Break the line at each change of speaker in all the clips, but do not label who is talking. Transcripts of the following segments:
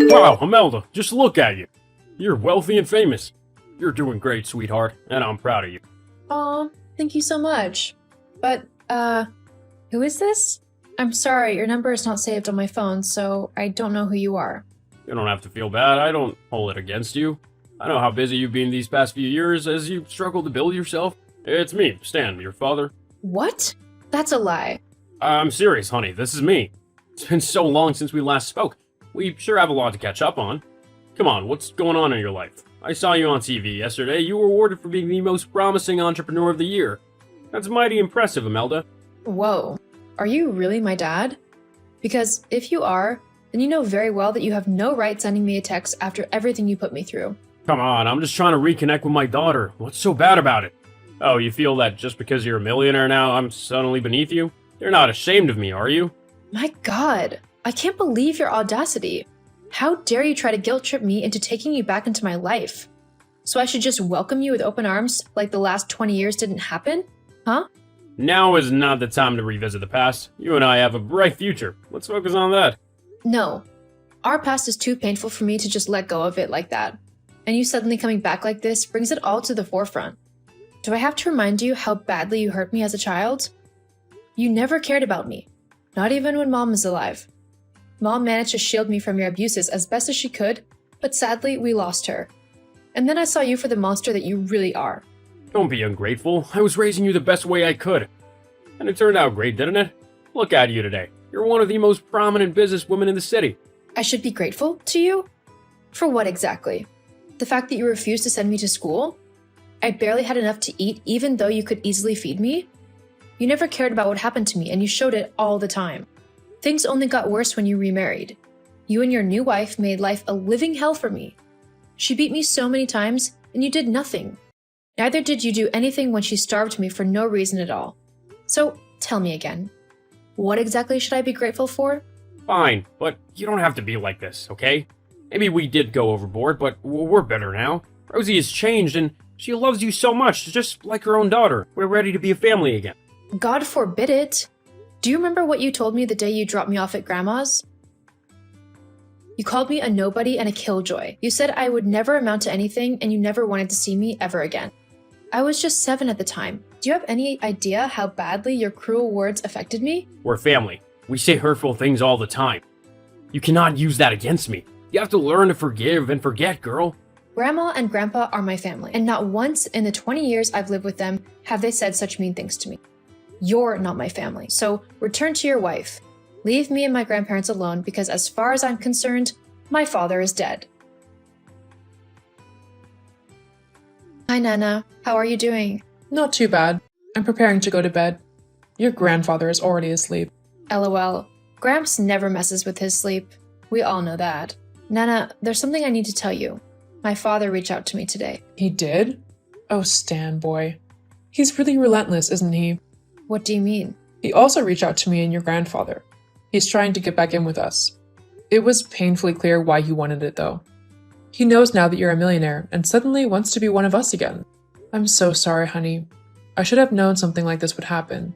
Wow, Imelda, just look at you. You're wealthy and famous. You're doing great, sweetheart, and I'm proud of you.
Aw, thank you so much. But, who is this? I'm sorry, your number is not saved on my phone, so I don't know who you are.
You don't have to feel bad. I don't hold it against you. I know how busy you've been these past few years as you struggle to build yourself. It's me, Stan, your father.
What? That's a lie.
I'm serious, honey. This is me. It's been so long since we last spoke. We sure have a lot to catch up on. Come on, what's going on in your life? I saw you on TV yesterday. You were awarded for being the most promising entrepreneur of the year. That's mighty impressive, Imelda.
Whoa. Are you really my dad? Because if you are, then you know very well that you have no right sending me a text after everything you put me through.
Come on, I'm just trying to reconnect with my daughter. What's so bad about it? Oh, you feel that just because you're a millionaire now, I'm suddenly beneath you? You're not ashamed of me, are you?
My God, I can't believe your audacity. How dare you try to guilt trip me into taking you back into my life? So I should just welcome you with open arms like the last 20 years didn't happen? Huh?
Now is not the time to revisit the past. You and I have a bright future. Let's focus on that.
No. Our past is too painful for me to just let go of it like that. And you suddenly coming back like this brings it all to the forefront. Do I have to remind you how badly you hurt me as a child? You never cared about me. Not even when Mom was alive. Mom managed to shield me from your abuses as best as she could, but sadly, we lost her. And then I saw you for the monster that you really are.
Don't be ungrateful. I was raising you the best way I could. And it turned out great, didn't it? Look at you today. You're one of the most prominent businesswomen in the city.
I should be grateful to you? For what exactly? The fact that you refused to send me to school? I barely had enough to eat even though you could easily feed me? You never cared about what happened to me and you showed it all the time. Things only got worse when you remarried. You and your new wife made life a living hell for me. She beat me so many times and you did nothing. Neither did you do anything when she starved me for no reason at all. So, tell me again. What exactly should I be grateful for?
Fine, but you don't have to be like this, okay? Maybe we did go overboard, but we're better now. Rosie has changed and she loves you so much, just like her own daughter. We're ready to be a family again.
God forbid it. Do you remember what you told me the day you dropped me off at Grandma's? You called me a nobody and a killjoy. You said I would never amount to anything and you never wanted to see me ever again. I was just 7 at the time. Do you have any idea how badly your cruel words affected me?
We're family. We say hurtful things all the time. You cannot use that against me. You have to learn to forgive and forget, girl.
Grandma and Grandpa are my family, and not once in the 20 years I've lived with them have they said such mean things to me. You're not my family, so return to your wife. Leave me and my grandparents alone because as far as I'm concerned, my father is dead. Hi, Nana. How are you doing?
Not too bad. I'm preparing to go to bed. Your grandfather is already asleep.
LOL. Gramps never messes with his sleep. We all know that. Nana, there's something I need to tell you. My father reached out to me today.
He did? Oh, Stan boy. He's really relentless, isn't he?
What do you mean?
He also reached out to me and your grandfather. He's trying to get back in with us. It was painfully clear why he wanted it, though. He knows now that you're a millionaire and suddenly wants to be one of us again. I'm so sorry, honey. I should have known something like this would happen.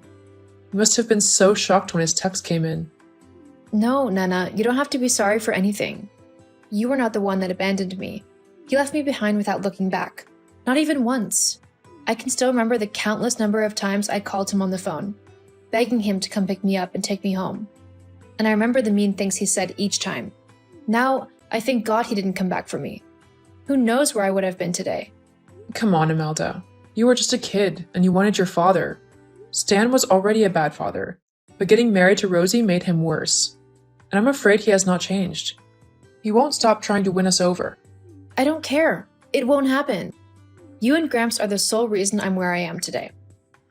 You must have been so shocked when his text came in.
No, Nana, you don't have to be sorry for anything. You were not the one that abandoned me. He left me behind without looking back. Not even once. I can still remember the countless number of times I called him on the phone, begging him to come pick me up and take me home. And I remember the mean things he said each time. Now, I thank God he didn't come back for me. Who knows where I would have been today?
Come on, Imelda. You were just a kid, and you wanted your father. Stan was already a bad father, but getting married to Rosie made him worse. And I'm afraid he has not changed. He won't stop trying to win us over.
I don't care. It won't happen. You and Gramps are the sole reason I'm where I am today.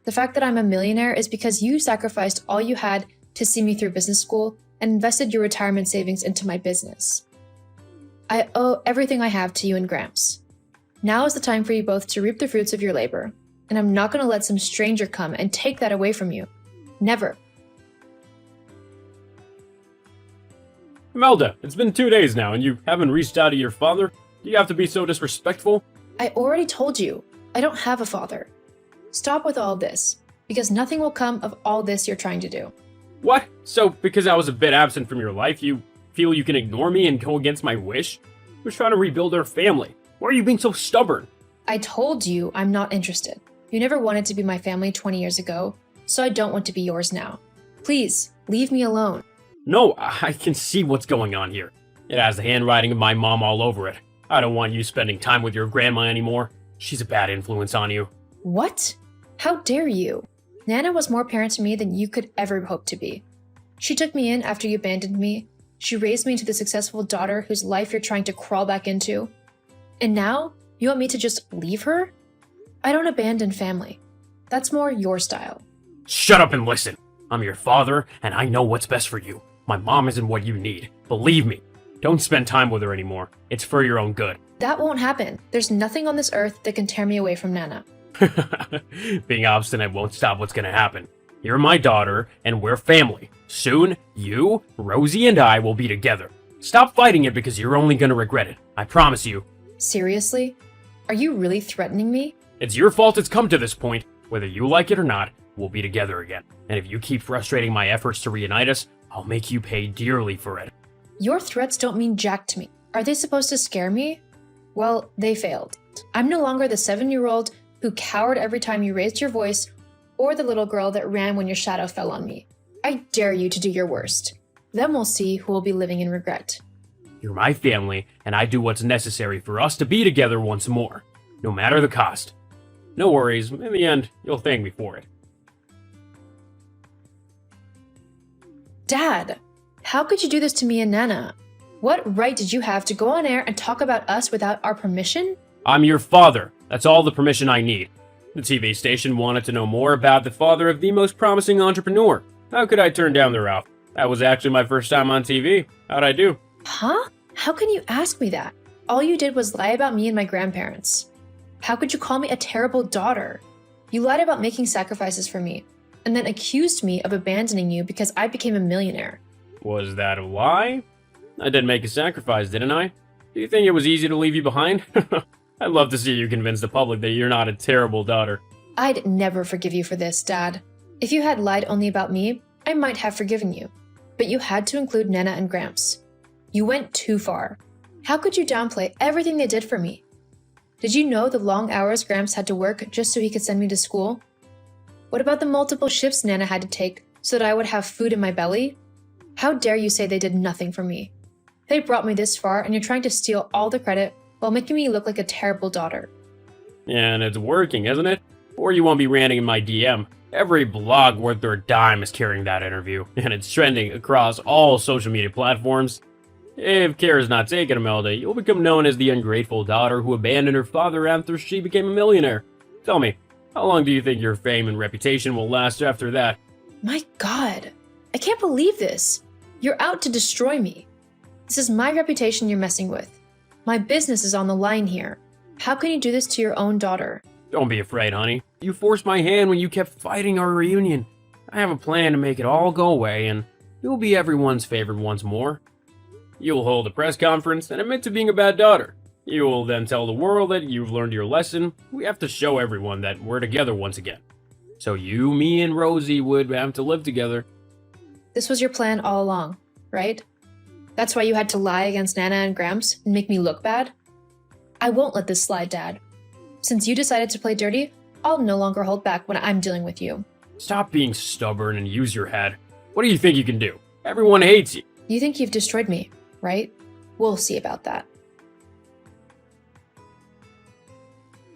The fact that I'm a millionaire is because you sacrificed all you had to see me through business school and invested your retirement savings into my business. I owe everything I have to you and Gramps. Now is the time for you both to reap the fruits of your labor, and I'm not going to let some stranger come and take that away from you. Never.
Imelda, it's been 2 days now and you haven't reached out to your father? Do you have to be so disrespectful?
I already told you, I don't have a father. Stop with all this, because nothing will come of all this you're trying to do.
What? So, because I was a bit absent from your life, you feel you can ignore me and go against my wish? We're trying to rebuild our family. Why are you being so stubborn?
I told you I'm not interested. You never wanted to be my family 20 years ago, so I don't want to be yours now. Please, leave me alone.
No, I can see what's going on here. It has the handwriting of my mom all over it. I don't want you spending time with your grandma anymore. She's a bad influence on you.
What? How dare you? Nana was more parent to me than you could ever hope to be. She took me in after you abandoned me. She raised me into the successful daughter whose life you're trying to crawl back into. And now, you want me to just leave her? I don't abandon family. That's more your style.
Shut up and listen. I'm your father, and I know what's best for you. My mom isn't what you need. Believe me. Don't spend time with her anymore. It's for your own good.
That won't happen. There's nothing on this earth that can tear me away from Nana.
Being obstinate won't stop what's gonna happen. You're my daughter, and we're family. Soon, you, Rosie, and I will be together. Stop fighting it because you're only gonna regret it. I promise you.
Seriously? Are you really threatening me?
It's your fault it's come to this point. Whether you like it or not, we'll be together again. And if you keep frustrating my efforts to reunite us, I'll make you pay dearly for it.
Your threats don't mean jack to me. Are they supposed to scare me? Well, they failed. I'm no longer the 7-year-old who cowered every time you raised your voice, or the little girl that ran when your shadow fell on me. I dare you to do your worst. Then we'll see who will be living in regret.
You're my family, and I do what's necessary for us to be together once more, no matter the cost. No worries, in the end, you'll thank me for it.
Dad, how could you do this to me and Nana? What right did you have to go on air and talk about us without our permission?
I'm your father. That's all the permission I need. The TV station wanted to know more about the father of the most promising entrepreneur. How could I turn down their offer? That was actually my first time on TV. How'd I do?
Huh? How can you ask me that? All you did was lie about me and my grandparents. How could you call me a terrible daughter? You lied about making sacrifices for me, and then accused me of abandoning you because I became a millionaire.
Was that a lie? I did make a sacrifice, didn't I? Do you think it was easy to leave you behind? I'd love to see you convince the public that you're not a terrible daughter.
I'd never forgive you for this, Dad. If you had lied only about me, I might have forgiven you. But you had to include Nana and Gramps. You went too far. How could you downplay everything they did for me? Did you know the long hours Gramps had to work just so he could send me to school? What about the multiple shifts Nana had to take so that I would have food in my belly? How dare you say they did nothing for me? They brought me this far and you're trying to steal all the credit while making me look like a terrible daughter.
And it's working, isn't it? Or you won't be ranting in my DM. Every blog worth their dime is carrying that interview, and it's trending across all social media platforms. If care is not taken, Imelda, you'll become known as the ungrateful daughter who abandoned her father after she became a millionaire. Tell me, how long do you think your fame and reputation will last after that?
My God, I can't believe this. You're out to destroy me. This is my reputation you're messing with. My business is on the line here. How can you do this to your own daughter?
Don't be afraid, honey. You forced my hand when you kept fighting our reunion. I have a plan to make it all go away, and you'll be everyone's favorite once more. You'll hold a press conference and admit to being a bad daughter. You will then tell the world that you've learned your lesson. We have to show everyone that we're together once again. So you, me, and Rosie would have to live together.
This was your plan all along, right? That's why you had to lie against Nana and Gramps and make me look bad? I won't let this slide, Dad. Since you decided to play dirty, I'll no longer hold back when I'm dealing with you.
Stop being stubborn and use your head. What do you think you can do? Everyone hates you.
You think you've destroyed me, right? We'll see about that.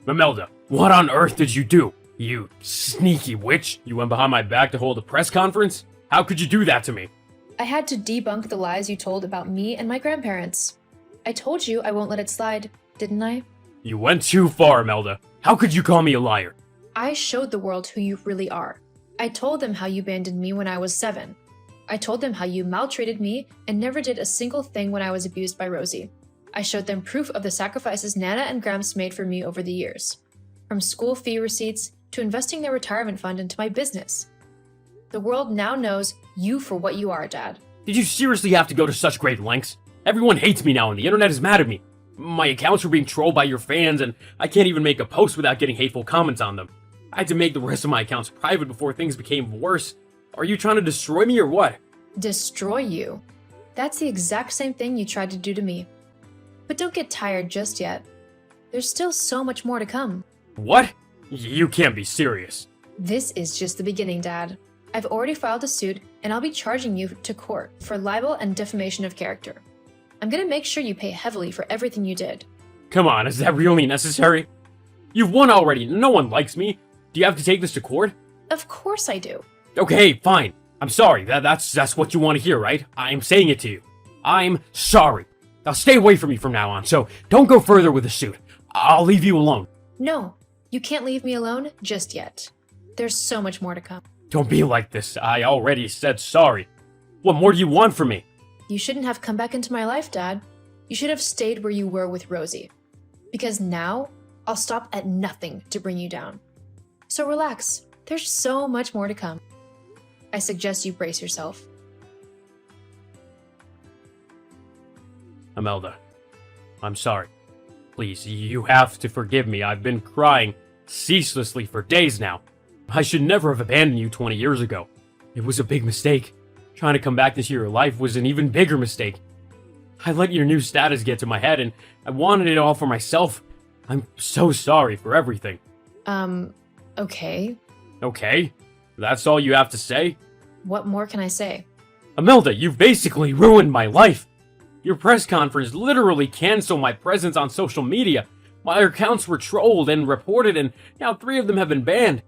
Imelda, what on earth did you do? You sneaky witch. You went behind my back to hold a press conference? How could you do that to me?
I had to debunk the lies you told about me and my grandparents. I told you I won't let it slide, didn't I?
You went too far, Imelda. How could you call me a liar?
I showed the world who you really are. I told them how you abandoned me when I was 7. I told them how you maltreated me and never did a single thing when I was abused by Rosie. I showed them proof of the sacrifices Nana and Gramps made for me over the years. From school fee receipts to investing their retirement fund into my business. The world now knows you for what you are, Dad.
Did you seriously have to go to such great lengths? Everyone hates me now and the internet is mad at me. My accounts were being trolled by your fans and I can't even make a post without getting hateful comments on them. I had to make the rest of my accounts private before things became worse. Are you trying to destroy me or what?
Destroy you? That's the exact same thing you tried to do to me. But don't get tired just yet. There's still so much more to come.
What? You can't be serious.
This is just the beginning, Dad. I've already filed a suit, and I'll be charging you to court for libel and defamation of character. I'm gonna make sure you pay heavily for everything you did.
Come on, is that really necessary? You've won already. No one likes me. Do you have to take this to court?
Of course I do.
Okay, fine. I'm sorry. That's what you want to hear, right? I'm saying it to you. I'm sorry. Now stay away from me from now on, so don't go further with the suit. I'll leave you alone.
No, you can't leave me alone just yet. There's so much more to come.
Don't be like this. I already said sorry. What more do you want from me?
You shouldn't have come back into my life, Dad. You should have stayed where you were with Rosie. Because now, I'll stop at nothing to bring you down. So relax. There's so much more to come. I suggest you brace yourself.
Imelda, I'm sorry. Please, you have to forgive me. I've been crying ceaselessly for days now. I should never have abandoned you 20 years ago. It was a big mistake. Trying to come back into your life was an even bigger mistake. I let your new status get to my head, and I wanted it all for myself. I'm so sorry for everything.
Okay.
Okay? That's all you have to say?
What more can I say?
Imelda, you've basically ruined my life. Your press conference literally canceled my presence on social media. My accounts were trolled and reported, and now 3 of them have been banned.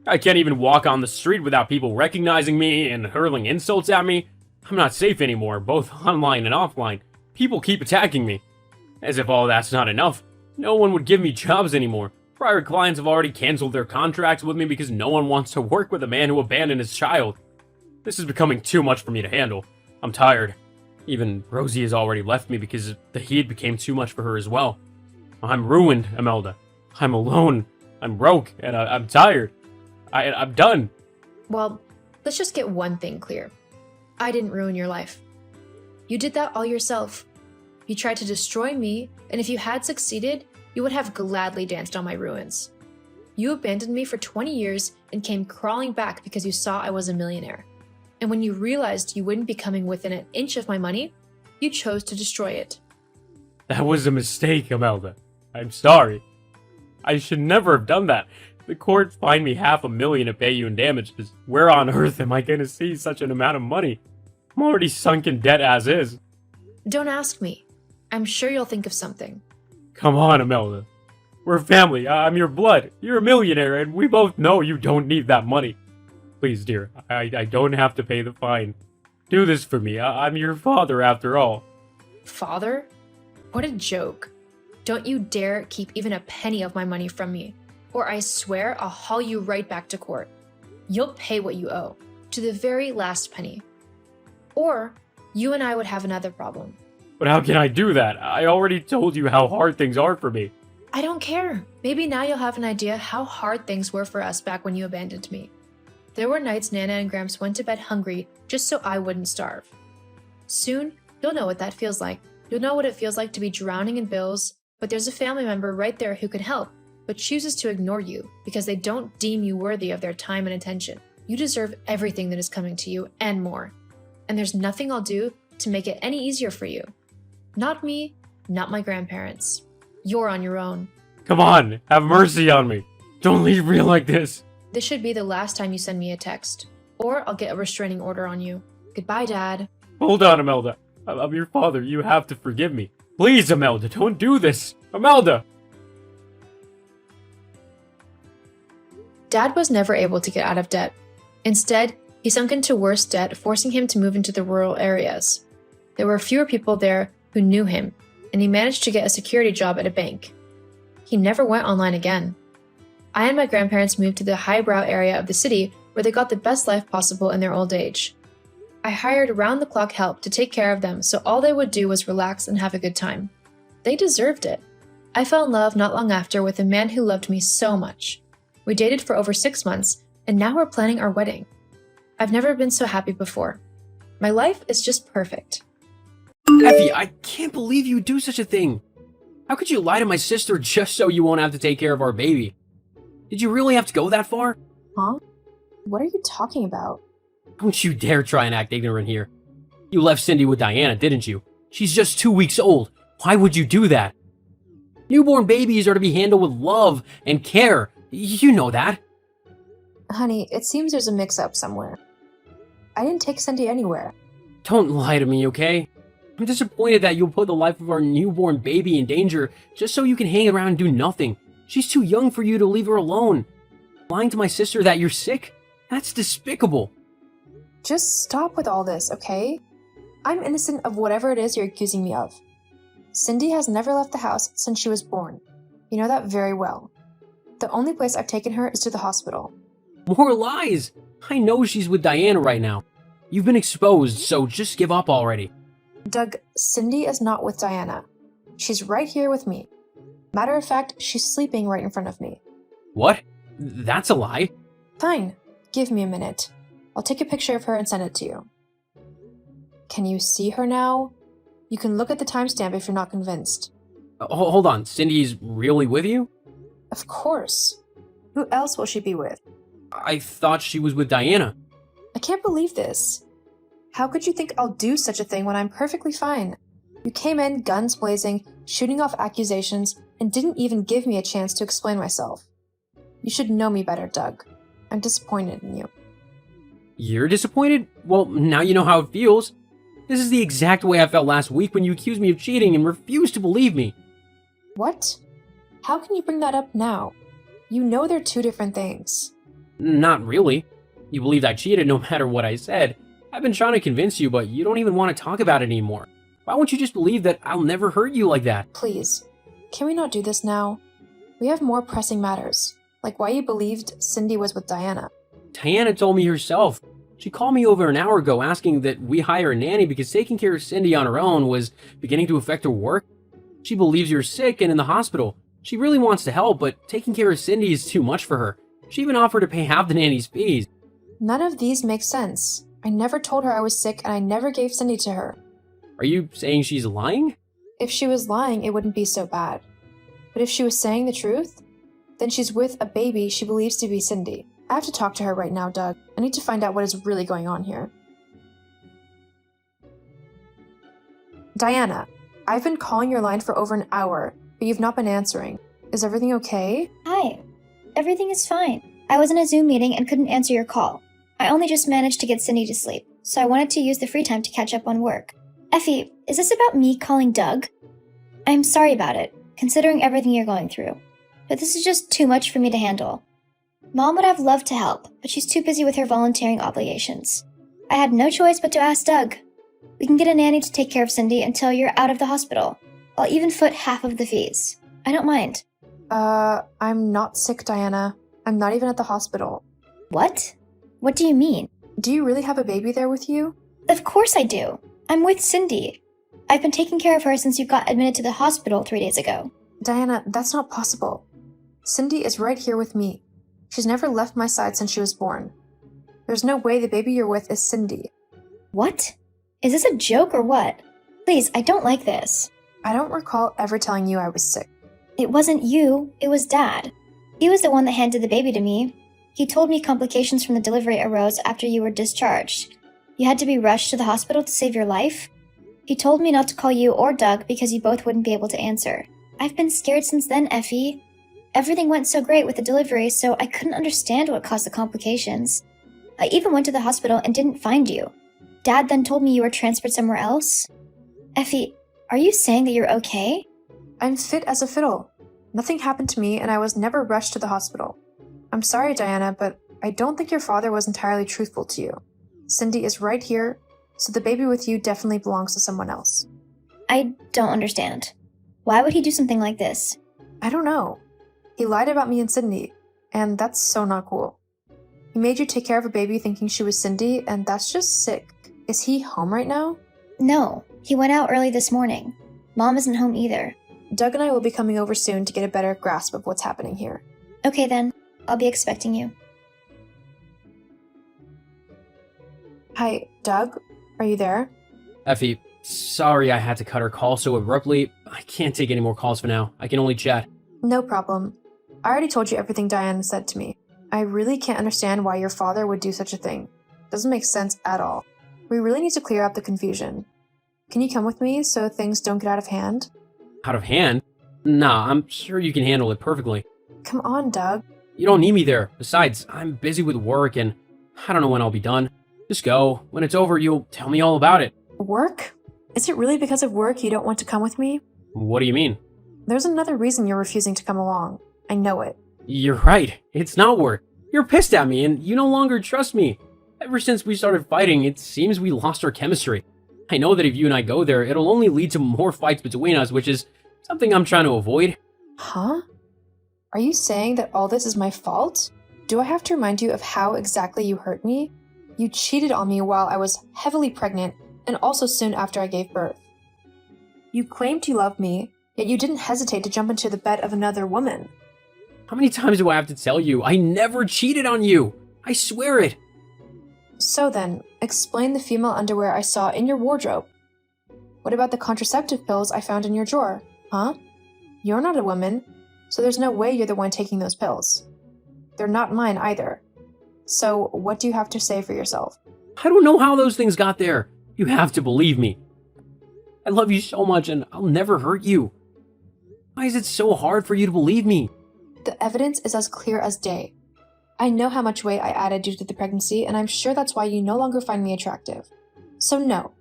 I can't even walk on the street without people recognizing me and hurling insults at me. I'm not safe anymore, both online and offline. People keep attacking me. As if all that's not enough, no one would give me jobs anymore. Prior clients have already canceled their contracts with me because no one wants to work with a man who abandoned his child. This is becoming too much for me to handle. I'm tired. Even Rosie has already left me because the heat became too much for her as well. I'm ruined, Imelda. I'm alone. I'm broke, and I'm tired. I'm done.
Well, let's just get one thing clear. I didn't ruin your life. You did that all yourself. You tried to destroy me, and if you had succeeded, you would have gladly danced on my ruins. You abandoned me for 20 years and came crawling back because you saw I was a millionaire. And when you realized you wouldn't be coming within an inch of my money, you chose to destroy it.
That was a mistake, Imelda. I'm sorry. I should never have done that. The court fined me $500,000 to pay you in damages. Where on earth am I going to see such an amount of money? I'm already sunk in debt as is.
Don't ask me. I'm sure you'll think of something.
Come on, Imelda. We're family. I'm your blood. You're a millionaire, and we both know you don't need that money. Please, dear, I don't have to pay the fine. Do this for me. I'm your father, after all.
Father? What a joke. Don't you dare keep even a penny of my money from me, or I swear I'll haul you right back to court. You'll pay what you owe, to the very last penny. Or you and I would have another problem.
But how can I do that? I already told you how hard things are for me.
I don't care. Maybe now you'll have an idea how hard things were for us back when you abandoned me. There were nights Nana and Gramps went to bed hungry just so I wouldn't starve. Soon, you'll know what that feels like. You'll know what it feels like to be drowning in bills, but there's a family member right there who could help, but chooses to ignore you because they don't deem you worthy of their time and attention. You deserve everything that is coming to you and more. And there's nothing I'll do to make it any easier for you. Not me, not my grandparents. You're on your own.
Come on, have mercy on me. Don't leave me like this.
This should be the last time you send me a text, or I'll get a restraining order on you. Goodbye, Dad.
Hold on, Imelda. I'm your father. You have to forgive me. Please, Imelda, don't do this. Imelda!
Dad was never able to get out of debt. Instead, he sunk into worse debt, forcing him to move into the rural areas. There were fewer people there who knew him, and he managed to get a security job at a bank. He never went online again. I and my grandparents moved to the highbrow area of the city where they got the best life possible in their old age. I hired round-the-clock help to take care of them so all they would do was relax and have a good time. They deserved it. I fell in love not long after with a man who loved me so much. We dated for over 6 months, and now we're planning our wedding. I've never been so happy before. My life is just perfect.
Effie, I can't believe you would do such a thing. How could you lie to my sister just so you won't have to take care of our baby? Did you really have to go that far?
Huh? What are you talking about?
Don't you dare try and act ignorant here. You left Cindy with Diana, didn't you? She's just 2 weeks old. Why would you do that? Newborn babies are to be handled with love and care. You know that.
Honey, it seems there's a mix-up somewhere. I didn't take Cindy anywhere.
Don't lie to me, okay? I'm disappointed that you'll put the life of our newborn baby in danger just so you can hang around and do nothing. She's too young for you to leave her alone. Lying to my sister that you're sick? That's despicable.
Just stop with all this, okay? I'm innocent of whatever it is you're accusing me of. Cindy has never left the house since she was born. You know that very well. The only place I've taken her is to the hospital.
More lies! I know she's with Diana right now. You've been exposed, so just give up already.
Doug, Cindy is not with Diana. She's right here with me. Matter of fact, she's sleeping right in front of me.
What? That's a lie.
Fine. Give me a minute. I'll take a picture of her and send it to you. Can you see her now? You can look at the timestamp if you're not convinced.
Hold on, Cindy's really with you?
Of course. Who else will she be with?
I thought she was with Diana.
I can't believe this. How could you think I'll do such a thing when I'm perfectly fine? You came in guns blazing, shooting off accusations, and didn't even give me a chance to explain myself. You should know me better, Doug. I'm disappointed in you.
You're disappointed? Well, now you know how it feels. This is the exact way I felt last week when you accused me of cheating and refused to believe me.
What? How can you bring that up now? You know they're two different things.
Not really. You believed I cheated no matter what I said. I've been trying to convince you, but you don't even want to talk about it anymore. Why won't you just believe that I'll never hurt you like that?
Please, can we not do this now? We have more pressing matters, like why you believed Cindy was with Diana.
Diana told me herself. She called me over an hour ago asking that we hire a nanny because taking care of Cindy on her own was beginning to affect her work. She believes you're sick and in the hospital. She really wants to help, but taking care of Cindy is too much for her. She even offered to pay half the nanny's fees.
None of these make sense. I never told her I was sick and I never gave Cindy to her.
Are you saying she's lying?
If she was lying, it wouldn't be so bad. But if she was saying the truth, then she's with a baby she believes to be Cindy. I have to talk to her right now, Doug. I need to find out what is really going on here. Diana, I've been calling your line for over an hour, but you've not been answering. Is everything okay?
Hi. Everything is fine. I was in a Zoom meeting and couldn't answer your call. I only just managed to get Cindy to sleep, so I wanted to use the free time to catch up on work. Effie, is this about me calling Doug? I'm sorry about it, considering everything you're going through. But this is just too much for me to handle. Mom would have loved to help, but she's too busy with her volunteering obligations. I had no choice but to ask Doug. We can get a nanny to take care of Cindy until you're out of the hospital. I'll even foot half of the fees. I don't mind.
I'm not sick, Diana. I'm not even at the hospital.
What? What do you mean?
Do you really have a baby there with you?
Of course I do. I'm with Cindy. I've been taking care of her since you got admitted to the hospital 3 days ago.
Diana, that's not possible. Cindy is right here with me. She's never left my side since she was born. There's no way the baby you're with is Cindy.
What? Is this a joke or what? Please, I don't like this.
I don't recall ever telling you I was sick.
It wasn't you, it was Dad. He was the one that handed the baby to me. He told me complications from the delivery arose after you were discharged. You had to be rushed to the hospital to save your life. He told me not to call you or Doug because you both wouldn't be able to answer. I've been scared since then, Effie. Everything went so great with the delivery, so I couldn't understand what caused the complications. I even went to the hospital and didn't find you. Dad then told me you were transferred somewhere else. Effie, are you saying that you're okay?
I'm fit as a fiddle. Nothing happened to me and I was never rushed to the hospital. I'm sorry, Diana, but I don't think your father was entirely truthful to you. Cindy is right here, so the baby with you definitely belongs to someone else.
I don't understand. Why would he do something like this?
I don't know. He lied about me and Cindy, and that's so not cool. He made you take care of a baby thinking she was Cindy, and that's just sick. Is he home right now?
No, he went out early this morning. Mom isn't home either.
Doug and I will be coming over soon to get a better grasp of what's happening here.
Okay then, I'll be expecting you.
Hi, Doug? Are you there?
Effie, sorry I had to cut our call so abruptly. I can't take any more calls for now. I can only chat.
No problem. I already told you everything Diana said to me. I really can't understand why your father would do such a thing. Doesn't make sense at all. We really need to clear up the confusion. Can you come with me so things don't get out of hand?
Out of hand? Nah, I'm sure you can handle it perfectly.
Come on, Doug.
You don't need me there. Besides, I'm busy with work and I don't know when I'll be done. Just go. When it's over, you'll tell me all about it.
Work? Is it really because of work you don't want to come with me?
What do you mean?
There's another reason you're refusing to come along. I know it.
You're right. It's not work. You're pissed at me and you no longer trust me. Ever since we started fighting, it seems we lost our chemistry. I know that if you and I go there, it'll only lead to more fights between us, which is something I'm trying to avoid.
Huh? Are you saying that all this is my fault? Do I have to remind you of how exactly you hurt me? You cheated on me while I was heavily pregnant and also soon after I gave birth. You claimed you loved me, yet you didn't hesitate to jump into the bed of another woman.
How many times do I have to tell you? I never cheated on you. I swear it.
So then, explain the female underwear I saw in your wardrobe. What about the contraceptive pills I found in your drawer? Huh? You're not a woman, so there's no way you're the one taking those pills. They're not mine either. So what do you have to say for yourself?
I don't know how those things got there. You have to believe me. I love you so much and I'll never hurt you. Why is it so hard for you to believe me?
The evidence is as clear as day. I know how much weight I added due to the pregnancy, and I'm sure that's why you no longer find me attractive. So no.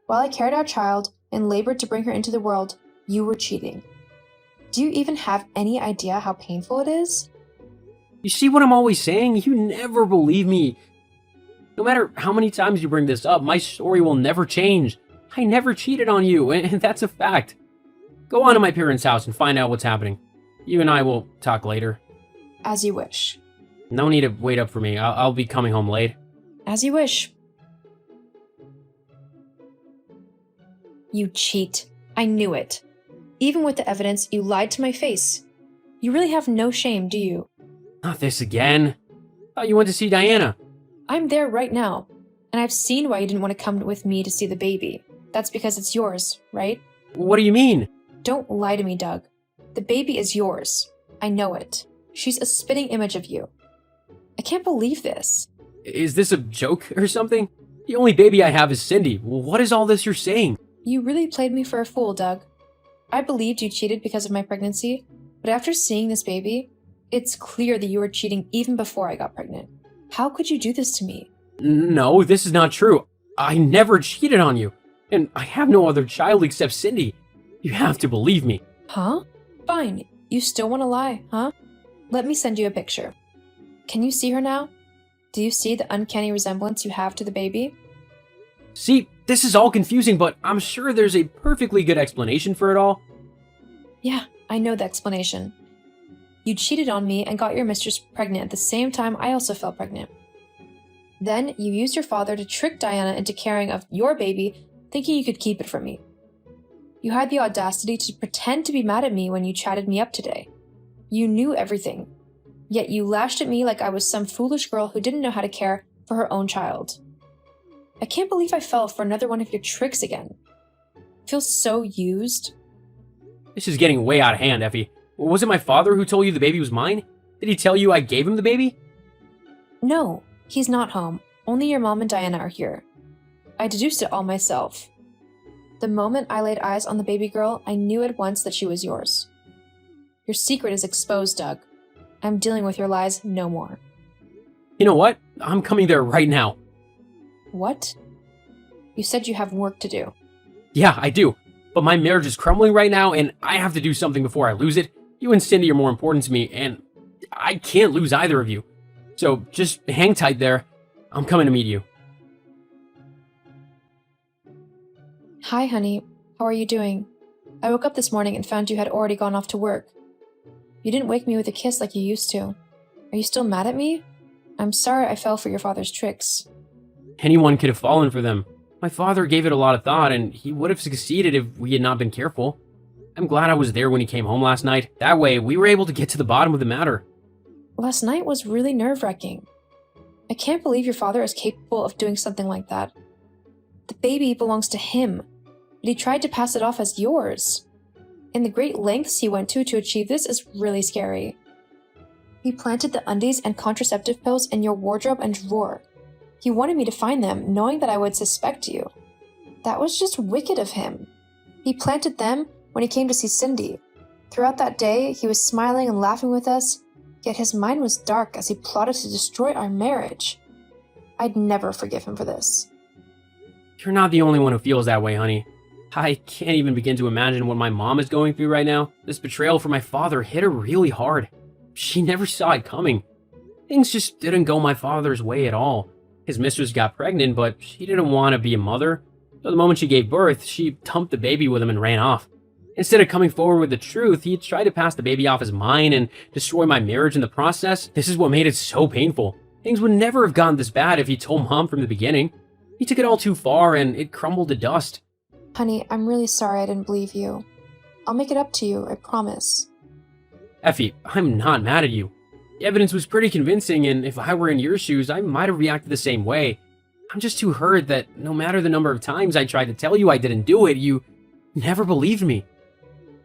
While I carried our child and labored to bring her into the world, you were cheating. Do you even have any idea how painful it is?
You see what I'm always saying? You never believe me. No matter how many times you bring this up, my story will never change. I never cheated on you, and that's a fact. Go on to my parents' house and find out what's happening. You and I will talk later.
As you wish.
No need to wait up for me. I'll be coming home late.
As you wish. You cheat. I knew it. Even with the evidence, you lied to my face. You really have no shame, do you?
Not this again. Thought you went to see Diana.
I'm there right now, and I've seen why you didn't want to come with me to see the baby. That's because it's yours, right?
What do you mean?
Don't lie to me, Doug. The baby is yours. I know it. She's a spitting image of you. I can't believe this.
Is this a joke or something? The only baby I have is Cindy. What is all this you're saying?
You really played me for a fool, Doug. I believed you cheated because of my pregnancy, but after seeing this baby, it's clear that you were cheating even before I got pregnant. How could you do this to me?
No, this is not true. I never cheated on you. And I have no other child except Cindy. You have to believe me.
Huh? Fine. You still want to lie, huh? Let me send you a picture. Can you see her now? Do you see the uncanny resemblance you have to the baby?
See, this is all confusing, but I'm sure there's a perfectly good explanation for it all.
Yeah, I know the explanation. You cheated on me and got your mistress pregnant at the same time I also fell pregnant. Then you used your father to trick Diana into carrying of your baby, thinking you could keep it from me. You had the audacity to pretend to be mad at me when you chatted me up today. You knew everything, yet you lashed at me like I was some foolish girl who didn't know how to care for her own child. I can't believe I fell for another one of your tricks again. I feel so used.
This is getting way out of hand, Effie. Was it my father who told you the baby was mine? Did he tell you I gave him the baby?
No, he's not home. Only your mom and Diana are here. I deduced it all myself. The moment I laid eyes on the baby girl, I knew at once that she was yours. Your secret is exposed, Doug. I'm dealing with your lies no more.
You know what? I'm coming there right now.
What? You said you have work to do.
Yeah, I do. But my marriage is crumbling right now, and I have to do something before I lose it. You and Cindy are more important to me, and I can't lose either of you. So just hang tight there. I'm coming to meet you.
Hi, honey. How are you doing? I woke up this morning and found you had already gone off to work. You didn't wake me with a kiss like you used to. Are you still mad at me? I'm sorry I fell for your father's tricks.
Anyone could have fallen for them. My father gave it a lot of thought, and he would have succeeded if we had not been careful. I'm glad I was there when he came home last night. That way, we were able to get to the bottom of the matter.
Last night was really nerve-wracking. I can't believe your father is capable of doing something like that. The baby belongs to him, but he tried to pass it off as yours. And the great lengths he went to achieve this is really scary. He planted the undies and contraceptive pills in your wardrobe and drawer. He wanted me to find them, knowing that I would suspect you. That was just wicked of him. He planted them when he came to see Cindy. Throughout that day, he was smiling and laughing with us, yet his mind was dark as he plotted to destroy our marriage. I'd never forgive him for this.
You're not the only one who feels that way, honey. I can't even begin to imagine what my mom is going through right now. This betrayal from my father hit her really hard. She never saw it coming. Things just didn't go my father's way at all. His mistress got pregnant, but she didn't want to be a mother. So the moment she gave birth, she dumped the baby with him and ran off. Instead of coming forward with the truth, he tried to pass the baby off as mine and destroy my marriage in the process. This is what made it so painful. Things would never have gotten this bad if he told Mom from the beginning. He took it all too far and it crumbled to dust.
Honey, I'm really sorry I didn't believe you. I'll make it up to you, I promise.
Effie, I'm not mad at you. The evidence was pretty convincing, and if I were in your shoes, I might have reacted the same way. I'm just too hurt that no matter the number of times I tried to tell you I didn't do it, you never believed me.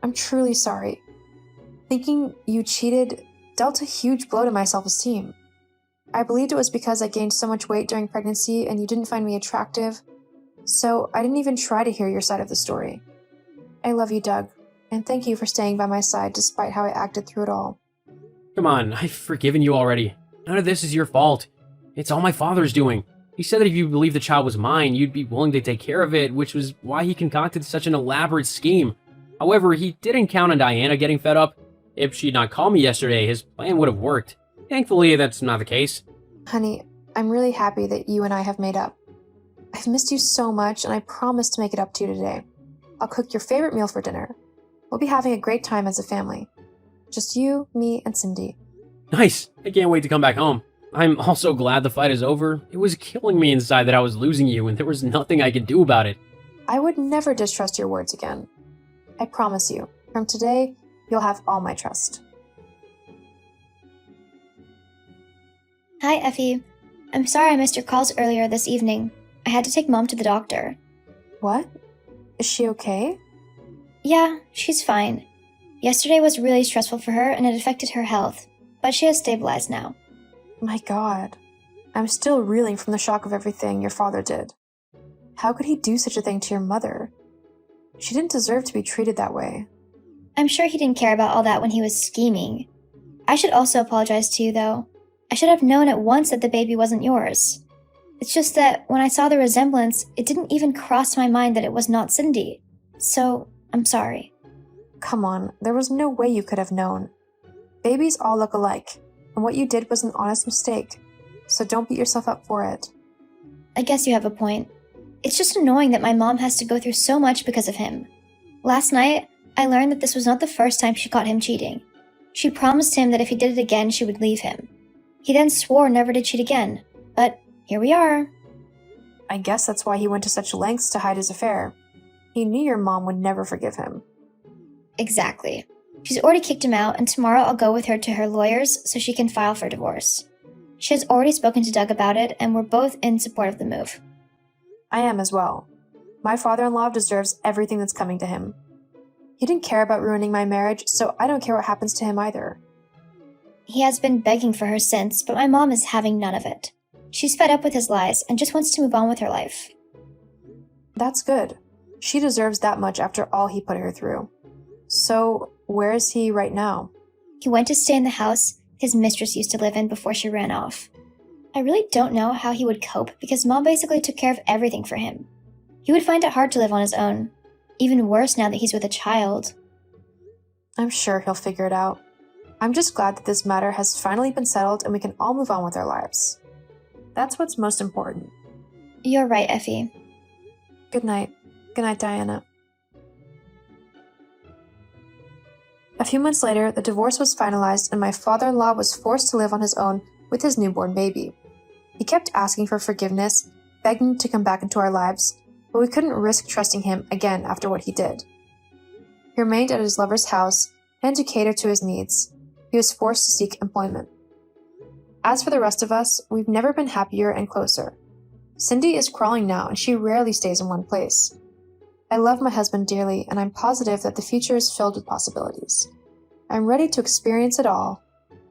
I'm truly sorry. Thinking you cheated dealt a huge blow to my self-esteem. I believed it was because I gained so much weight during pregnancy and you didn't find me attractive, so I didn't even try to hear your side of the story. I love you, Doug, and thank you for staying by my side despite how I acted through it all.
Come on, I've forgiven you already. None of this is your fault. It's all my father's doing. He said that if you believed the child was mine, you'd be willing to take care of it, which was why he concocted such an elaborate scheme. However, he didn't count on Diana getting fed up. If she'd not called me yesterday, his plan would have worked. Thankfully, that's not the case.
Honey, I'm really happy that you and I have made up. I've missed you so much, and I promise to make it up to you today. I'll cook your favorite meal for dinner. We'll be having a great time as a family. Just you, me, and Cindy.
Nice! I can't wait to come back home. I'm also glad the fight is over. It was killing me inside that I was losing you, and there was nothing I could do about it.
I would never distrust your words again. I promise you, from today, you'll have all my trust.
Hi, Effie. I'm sorry I missed your calls earlier this evening. I had to take Mom to the doctor.
What? Is she okay?
Yeah, she's fine. Yesterday was really stressful for her and it affected her health, but she has stabilized now.
My God. I'm still reeling from the shock of everything your father did. How could he do such a thing to your mother? She didn't deserve to be treated that way.
I'm sure he didn't care about all that when he was scheming. I should also apologize to you, though. I should have known at once that the baby wasn't yours. It's just that when I saw the resemblance, it didn't even cross my mind that it was not Cindy. So, I'm sorry.
Come on, there was no way you could have known. Babies all look alike, and what you did was an honest mistake, so don't beat yourself up for it.
I guess you have a point. It's just annoying that my mom has to go through so much because of him. Last night, I learned that this was not the first time she caught him cheating. She promised him that if he did it again, she would leave him. He then swore never to cheat again, but here we are.
I guess that's why he went to such lengths to hide his affair. He knew your mom would never forgive him.
Exactly. She's already kicked him out, and tomorrow I'll go with her to her lawyers so she can file for divorce. She has already spoken to Doug about it, and we're both in support of the move.
I am as well. My father-in-law deserves everything that's coming to him. He didn't care about ruining my marriage, so I don't care what happens to him either.
He has been begging for her since, but my mom is having none of it. She's fed up with his lies and just wants to move on with her life.
That's good. She deserves that much after all he put her through. So, where is he right now?
He went to stay in the house his mistress used to live in before she ran off. I really don't know how he would cope because Mom basically took care of everything for him. He would find it hard to live on his own. Even worse now that he's with a child.
I'm sure he'll figure it out. I'm just glad that this matter has finally been settled and we can all move on with our lives. That's what's most important.
You're right, Effie.
Good night. Good night, Diana. A few months later, the divorce was finalized and my father-in-law was forced to live on his own with his newborn baby. He kept asking for forgiveness, begging to come back into our lives, but we couldn't risk trusting him again after what he did. He remained at his lover's house, and to cater to his needs, he was forced to seek employment. As for the rest of us, we've never been happier and closer. Cindy is crawling now, and she rarely stays in one place. I love my husband dearly, and I'm positive that the future is filled with possibilities. I'm ready to experience it all